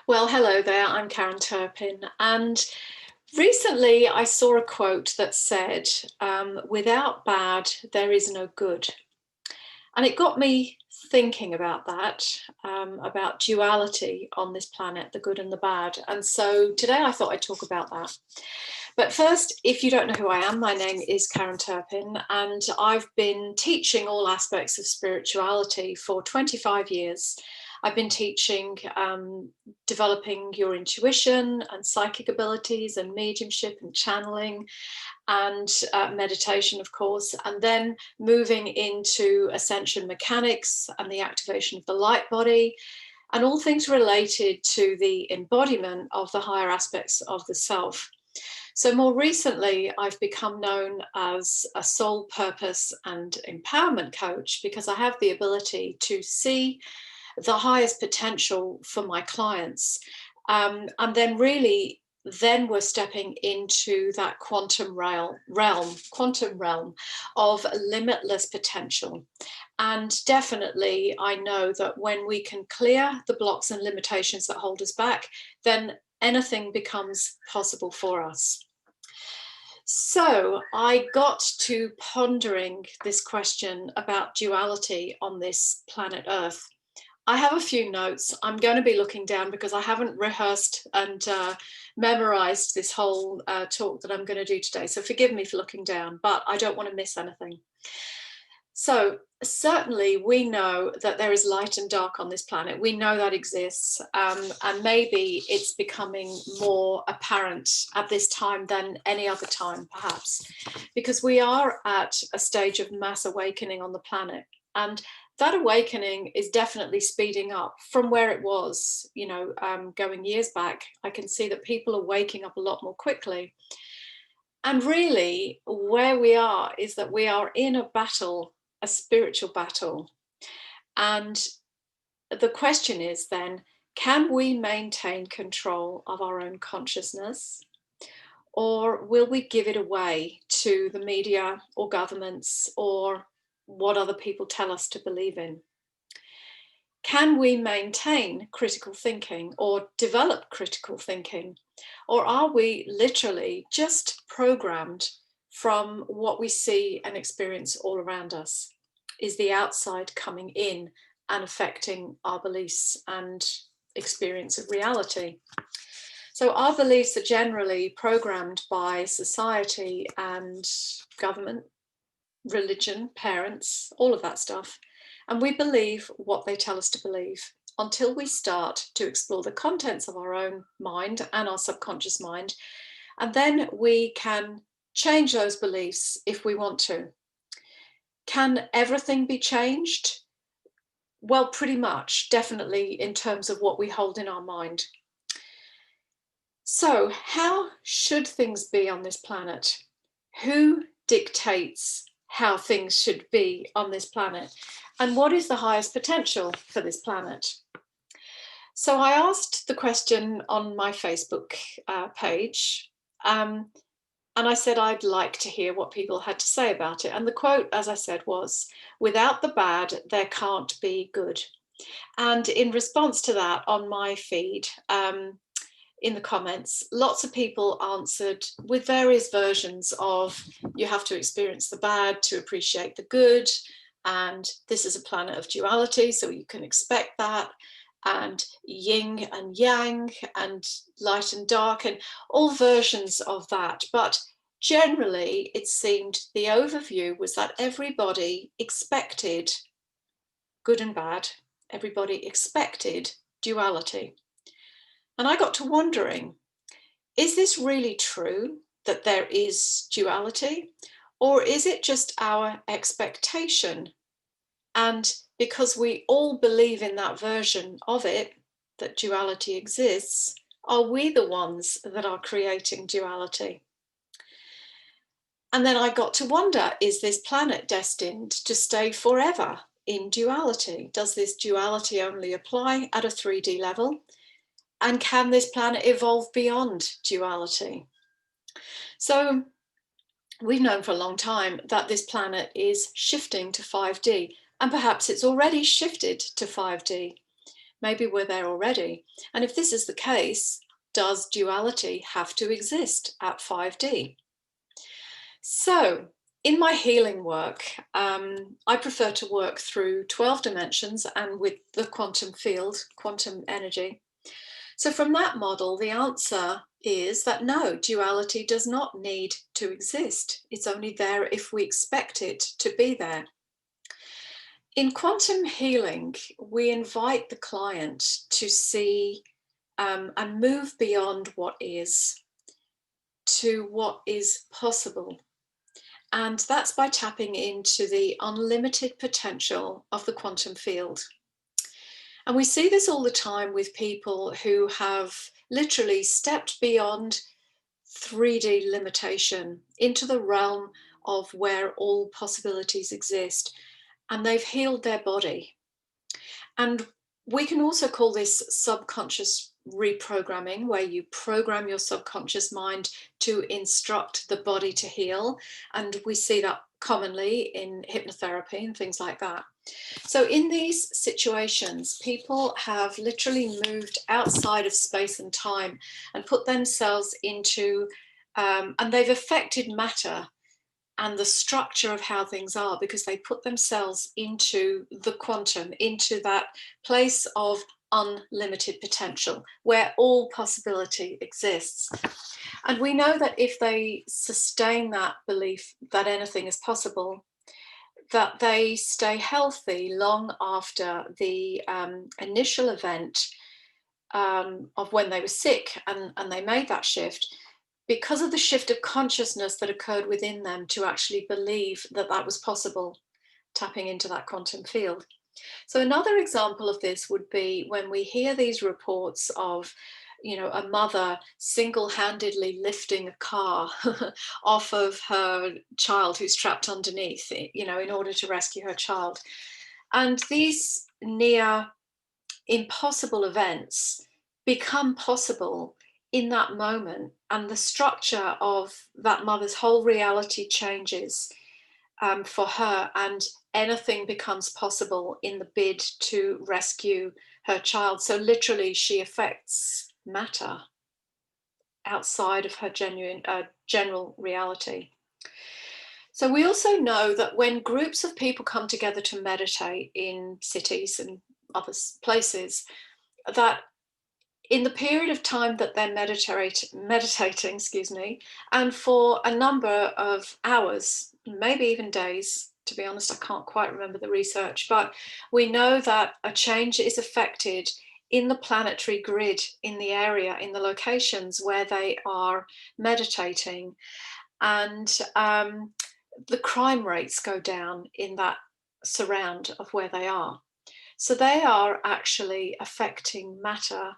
Well, hello there, I'm Karen Turpin, and recently I saw a quote that said, without bad, there is no good. And it got me thinking about that, about duality on this planet, the good and the bad. And so today I thought I'd talk about that. But first, if you don't know who I am, my name is Karen Turpin, and I've been teaching all aspects of spirituality for 25 years. I've been teaching developing your intuition and psychic abilities and mediumship and channeling and meditation, of course, and then moving into ascension mechanics and the activation of the light body and all things related to the embodiment of the higher aspects of the self. So more recently, I've become known as a soul purpose and empowerment coach because I have the ability to see the highest potential for my clients. And then really, then we're stepping into that quantum realm of limitless potential. And definitely, I know that when we can clear the blocks and limitations that hold us back, then anything becomes possible for us. So I got to pondering this question about duality on this planet Earth. I have a few notes. I'm going to be looking down because I haven't rehearsed and memorized this whole talk that I'm going to do today. So forgive me for looking down, but I don't want to miss anything. So certainly we know that there is light and dark on this planet. We know that exists, and maybe it's becoming more apparent at this time than any other time, perhaps, because we are at a stage of mass awakening on the planet. And that awakening is definitely speeding up from where it was, going years back. I can see that people are waking up a lot more quickly. And really, where we are is that we are in a battle, a spiritual battle. And the question is then, can we maintain control of our own consciousness? Or will we give it away to the media or governments or what other people tell us to believe in? Can we maintain critical thinking or develop critical thinking? Or are we literally just programmed from what we see and experience all around us? Is the outside coming in and affecting our beliefs and experience of reality? So our beliefs are generally programmed by society and government, religion, parents, all of that stuff. And we believe what they tell us to believe until we start to explore the contents of our own mind and our subconscious mind. And then we can change those beliefs if we want to. Can everything be changed? Well, pretty much, definitely in terms of what we hold in our mind. So how should things be on this planet? Who dictates how things should be on this planet? And what is the highest potential for this planet? So I asked the question on my Facebook page, and I said I'd like to hear what people had to say about it. And the quote, as I said, was, "Without the bad, there can't be good." And in response to that, on my feed, in the comments, lots of people answered with various versions of, you have to experience the bad to appreciate the good, and this is a planet of duality, so you can expect that, and yin and yang, and light and dark, and all versions of that. But generally, it seemed the overview was that everybody expected good and bad, everybody expected duality. And I got to wondering, is this really true that there is duality? Or is it just our expectation? And because we all believe in that version of it, that duality exists, are we the ones that are creating duality? And then I got to wonder, is this planet destined to stay forever in duality? Does this duality only apply at a 3D level? And can this planet evolve beyond duality? So we've known for a long time that this planet is shifting to 5D, and perhaps it's already shifted to 5D. Maybe we're there already. And if this is the case, does duality have to exist at 5D? So, in my healing work, I prefer to work through 12 dimensions and with the quantum field, quantum energy. So, from that model, the answer is that no, duality does not need to exist. It's only there if we expect it to be there. In quantum healing, we invite the client to see and move beyond what is to what is possible. And that's by tapping into the unlimited potential of the quantum field. And we see this all the time with people who have literally stepped beyond 3D limitation into the realm of where all possibilities exist, and they've healed their body. And we can also call this subconscious reprogramming, where you program your subconscious mind to instruct the body to heal. And we see that commonly in hypnotherapy and things like that. So, in these situations, people have literally moved outside of space and time and put themselves into, and they've affected matter and the structure of how things are, because they put themselves into the quantum, into that place of unlimited potential where all possibility exists. And we know that if they sustain that belief that anything is possible, that they stay healthy long after the initial event of when they were sick and they made that shift, because of the shift of consciousness that occurred within them to actually believe that that was possible, tapping into that quantum field. So another example of this would be when we hear these reports of, a mother single-handedly lifting a car off of her child who's trapped underneath, in order to rescue her child. And these near impossible events become possible in that moment, and the structure of that mother's whole reality changes for her, and anything becomes possible in the bid to rescue her child. So literally she affects matter outside of her general reality. So we also know that when groups of people come together to meditate in cities and other places, that in the period of time that they're meditating, and for a number of hours, maybe even days, to be honest, I can't quite remember the research, but we know that a change is affected in the planetary grid, in the area, in the locations where they are meditating. And the crime rates go down in that surround of where they are. So they are actually affecting matter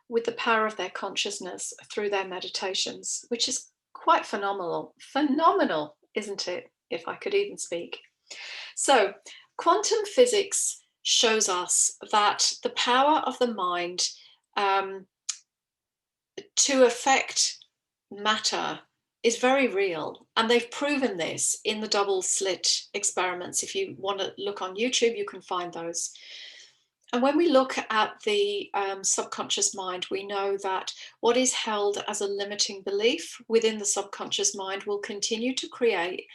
with the power of their consciousness through their meditations, which is quite phenomenal. Phenomenal, isn't it? If I could even speak. So, quantum physics shows us that the power of the mind to affect matter is very real. And they've proven this in the double slit experiments. If you want to look on YouTube, you can find those. And when we look at the subconscious mind, we know that what is held as a limiting belief within the subconscious mind will continue to create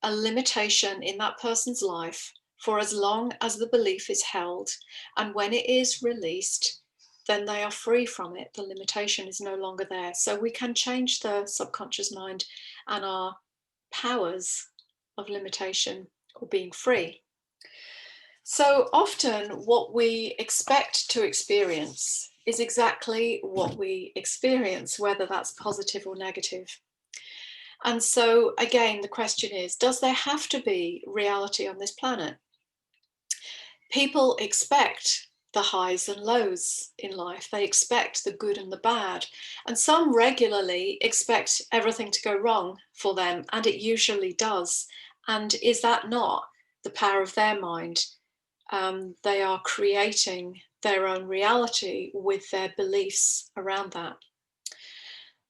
a limitation in that person's life for as long as the belief is held. And when it is released, then they are free from it. The limitation is no longer there. So we can change the subconscious mind and our powers of limitation or being free. So often what we expect to experience is exactly what we experience, whether that's positive or negative. And so again, the question is, does there have to be reality on this planet? People expect the highs and lows in life. They expect the good and the bad. And some regularly expect everything to go wrong for them, and it usually does. And is that not the power of their mind? They are creating their own reality with their beliefs around that.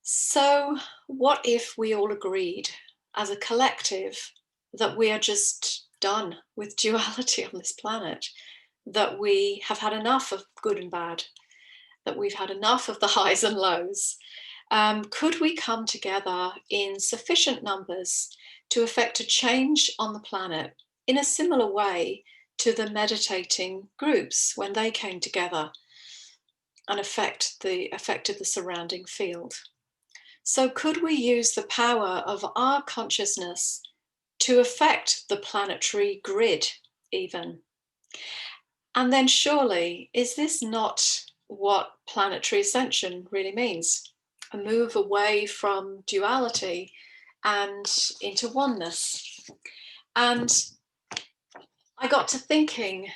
So, what if we all agreed as a collective that we are just done with duality on this planet? that we have had enough of good and bad, that we've had enough of the highs and lows, could we come together in sufficient numbers to effect a change on the planet in a similar way to the meditating groups when they came together and affected the surrounding field? So could we use the power of our consciousness to affect the planetary grid even? And then surely, is this not what planetary ascension really means? A move away from duality and into oneness. And I got to thinking,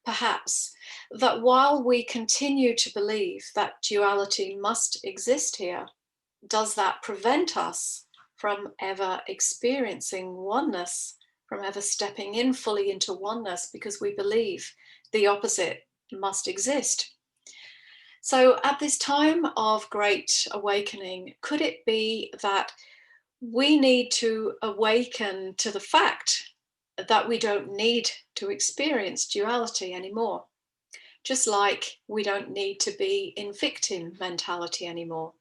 perhaps, that while we continue to believe that duality must exist here, does that prevent us from ever experiencing oneness, from ever stepping in fully into oneness because we believe the opposite must exist? So, at this time of great awakening, could it be that we need to awaken to the fact that we don't need to experience duality anymore? Just like we don't need to be in victim mentality anymore,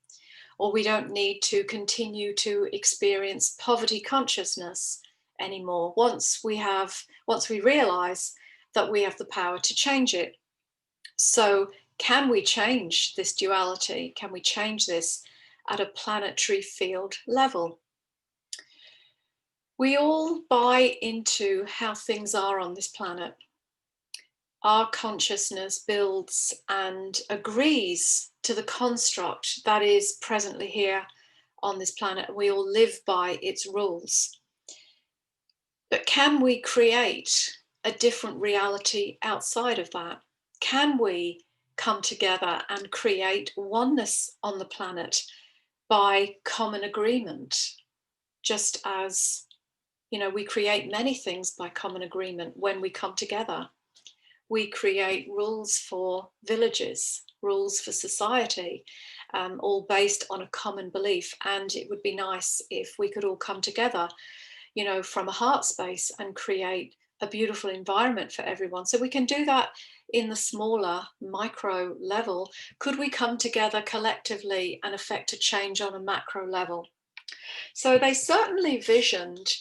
or we don't need to continue to experience poverty consciousness anymore once we realize that we have the power to change it. So can we change this duality? Can we change this at a planetary field level? We all buy into how things are on this planet. Our consciousness builds and agrees to the construct that is presently here on this planet, and we all live by its rules. But can we create a different reality outside of that? Can we come together and create oneness on the planet by common agreement? Just as, we create many things by common agreement when we come together. We create rules for villages, rules for society, all based on a common belief. And it would be nice if we could all come together, from a heart space and create a beautiful environment for everyone. So we can do that in the smaller micro level. Could we come together collectively and effect a change on a macro level? So they certainly visioned,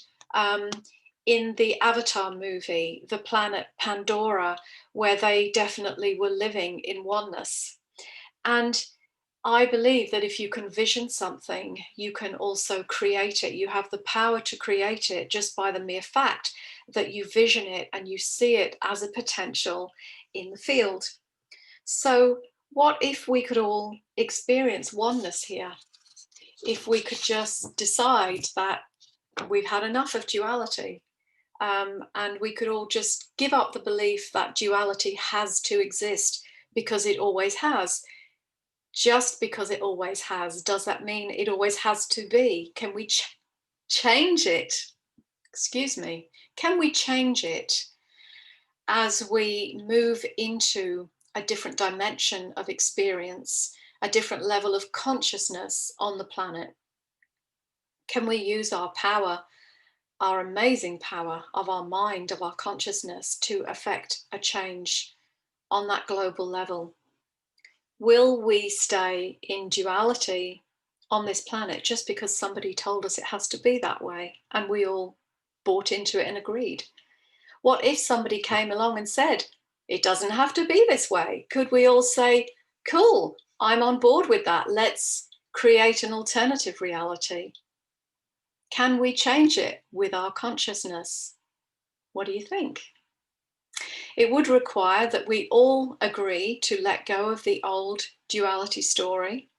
in the Avatar movie, the planet Pandora, where they definitely were living in oneness. And I believe that if you can vision something, you can also create it. You have the power to create it just by the mere fact that you vision it and you see it as a potential in the field. So, what if we could all experience oneness here? If we could just decide that we've had enough of duality, and we could all just give up the belief that duality has to exist because it always has. Just because it always has, does that mean it always has to be? Can we change it? Excuse me. Can we change it as we move into a different dimension of experience, a different level of consciousness on the planet? Can we use our power, our amazing power of our mind, of our consciousness, to affect a change on that global level? Will we stay in duality on this planet just because somebody told us it has to be that way and we all bought into it and agreed? What if somebody came along and said, it doesn't have to be this way? Could we all say, cool, I'm on board with that. Let's create an alternative reality. Can we change it with our consciousness? What do you think? It would require that we all agree to let go of the old duality story.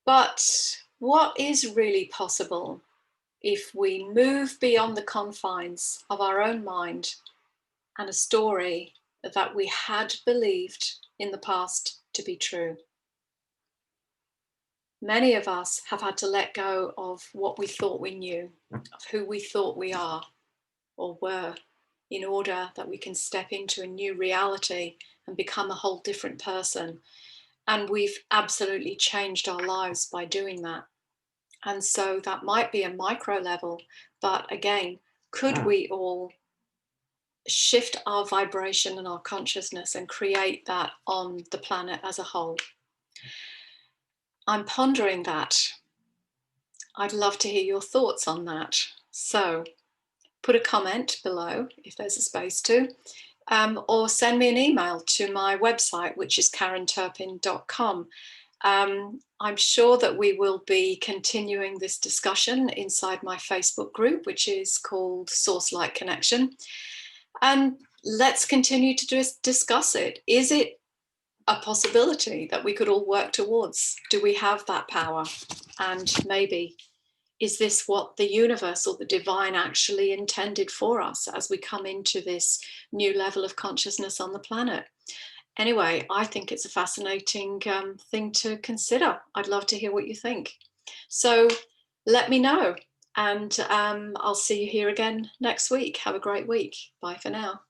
But what is really possible if we move beyond the confines of our own mind and a story that we had believed in the past to be true? Many of us have had to let go of what we thought we knew, of who we thought we are or were, in order that we can step into a new reality and become a whole different person. And we've absolutely changed our lives by doing that. And so that might be a micro level, but again, could we all shift our vibration and our consciousness and create that on the planet as a whole? I'm pondering that. I'd love to hear your thoughts on that. So put a comment below if there's a space to, or send me an email to my website, which is karenturpin.com. I'm sure that we will be continuing this discussion inside my Facebook group, which is called Source Light Connection. And let's continue to discuss it. Is it a possibility that we could all work towards? Do we have that power? And maybe, is this what the universe or the divine actually intended for us as we come into this new level of consciousness on the planet? Anyway, I think it's a fascinating thing to consider. I'd love to hear what you think. So let me know, and I'll see you here again next week. Have a great week. Bye for now.